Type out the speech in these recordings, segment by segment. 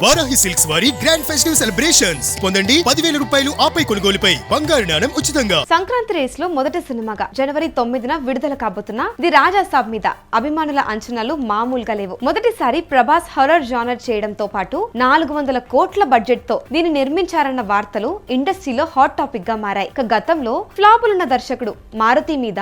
Varahi silks వారి grand festive celebrations పొందండి 10,000 రూపాయలు ఆపై కొనుగోలుపై బంగారు నాణెం ఉచితంగా. సంక్రాంతి రేస్ లో మొదటి సినిమాగా జనవరి 9న విడుదల కాబోతున్న ది రాజా సాబ్ మీద అభిమానుల అంచనాలు మామూలుగా లేవు. మొదటిసారి ప్రభాస్ హారర్ జానర్ చేయడంతో పాటు 400 కోట్ల బడ్జెట్ తో దీన్ని నిర్మించారన్న వార్తలు ఇండస్ట్రీలో హాట్ టాపిక్ గా మారాయి. గతంలో ఫ్లాపులున్న దర్శకుడు మారుతి మీద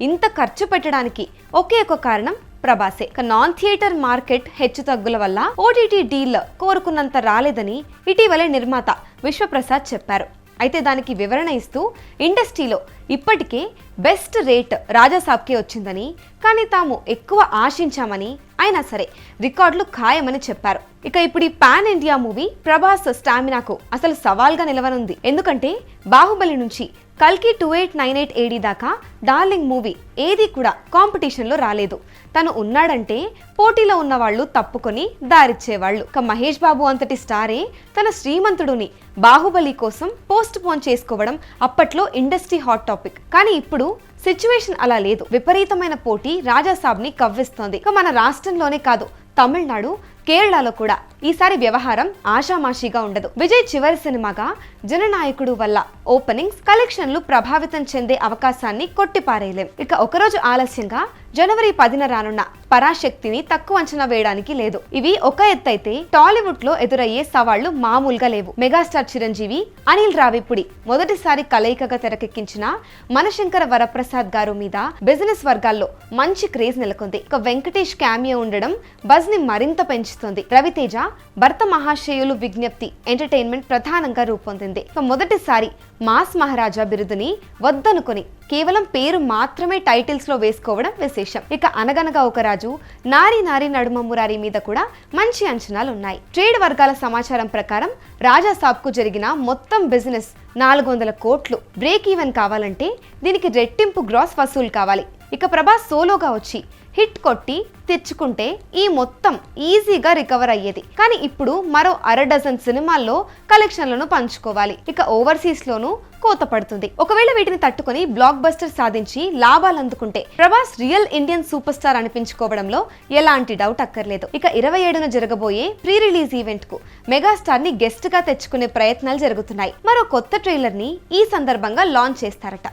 ఇంత ఖర్చు పెట్టడానికి ఒకే ఒక కారణం ప్రభాసే. నాన్ థియేటర్ మార్కెట్ హెచ్చు తగ్గుల వల్ల ఓటీటీ డీల్ కోరుకున్నంత రాలేదని ఇటీవలే నిర్మాత విశ్వప్రసాద్ చెప్పారు. అయితే దానికి వివరణ ఇస్తూ ఇండస్ట్రీలో ఇప్పటికే బెస్ట్ రేట్ రాజాసాబ్కే వచ్చిందని, కానీ తాము ఎక్కువ ఆశించామని, అయినా సరే రికార్డులు ఖాయమని చెప్పారు. ఇప్పుడు ఈ పాన్ ఇండియా మూవీ ప్రభాస్ స్టామినాకు అసలు సవాల్గా నిలవనుంది. ఎందుకంటే బాహుబలి నుంచి కల్కి 2898 AD దాకా డార్లింగ్ మూవీ ఏది కూడా కాంపిటీషన్లో రాలేదు. తను ఉన్నాడంటే పోటీలో ఉన్న వాళ్ళు తప్పుకొని దారిచ్చేవాళ్ళు. మహేష్ బాబు అంతటి స్టారే తన శ్రీమంతుడుని బాహుబలి కోసం పోస్ట్ పోన్ చేసుకోవడం అప్పట్లో ఇండస్ట్రీ హాట్ టాపిక్. కానీ ఇప్పుడు సిచ్యువేషన్ అలా లేదు. విపరీతమైన పోటీ రాజాసాబ్ని కవ్విస్తోంది. మన రాష్ట్రంలోనే కాదు, తమిళనాడు, కేరళలో కూడా ఈసారి వ్యవహారం ఆషామాషిగా ఉండదు. విజయ్ చివరి సినిమాగా జననాయకుడు వల్ల ఓపెనింగ్స్, కలెక్షన్లు ప్రభావితం చెందే అవకాశాన్ని కొట్టిపారేయలేం. ఒకరోజు ఆలస్యంగా జనవరి 10న రానున్న పరాశక్తిని తక్కువ అంచనా వేయడానికి లేదు. ఇవి ఒక ఎత్తైతే టాలీవుడ్ లో ఎదురయ్యే సవాళ్లు మామూలుగా లేవు. మెగాస్టార్ చిరంజీవి, అనిల్ రావిపూడి మొదటిసారి కలయికగా తెరకెక్కించిన మనశంకర వరప్రసాద్ గారు మీద బిజినెస్ వర్గాల్లో మంచి క్రేజ్ నెలకొంది. వెంకటేష్ క్యామియో ఉండడం బజ్ ని మరింత పెంచుతుంది. రవితేజ భర్త మహాశయులు విజ్ఞప్తి ఎంటర్టైన్మెంట్ ప్రధానంగా రూపొందింది. మొదటిసారి మాస్ మహారాజా బిరుదుని వద్దనుకొని కేవలం పేరు మాత్రమే టైటిల్స్ లో వేసుకోవడం విశేషం. అనగనగా ఒక రాజు, నారీ నారీ నడుమ మురారి మీద కూడా మంచి అంచనాలు ఉన్నాయి. ట్రేడ్ వర్గాల సమాచారం ప్రకారం రాజాసాబ్ కు జరిగిన మొత్తం బిజినెస్ 400 కోట్లు. బ్రేక్ ఈవెన్ కావాలంటే దీనికి రెట్టింపు గ్రాస్ వసూలు కావాలి. ప్రభాస్ సోలోగా వచ్చి హిట్ కొట్టి తెచ్చుకుంటే ఈ మొత్తం ఈజీగా రికవర్ అయ్యేది. కానీ ఇప్పుడు మరో 1/2 సినిమాల్లో కలెక్షన్లను పంచుకోవాలి. ఓవర్సీస్ లోనూ కోత పడుతుంది. ఒకవేళ వీటిని తట్టుకొని బ్లాక్ బస్టర్ సాధించి లాభాలు అందుకుంటే Prabhas real Indian superstar అనిపించుకోవడంలో ఎలాంటి డౌట్ అక్కర్లేదు. 27న జరగబోయే ప్రీ రిలీజ్ ఈవెంట్ కు మెగాస్టార్ ని గెస్ట్ గా తెచ్చుకునే ప్రయత్నాలు జరుగుతున్నాయి. మరో కొత్త ట్రైలర్ ని ఈ సందర్భంగా లాంచ్ చేస్తారట.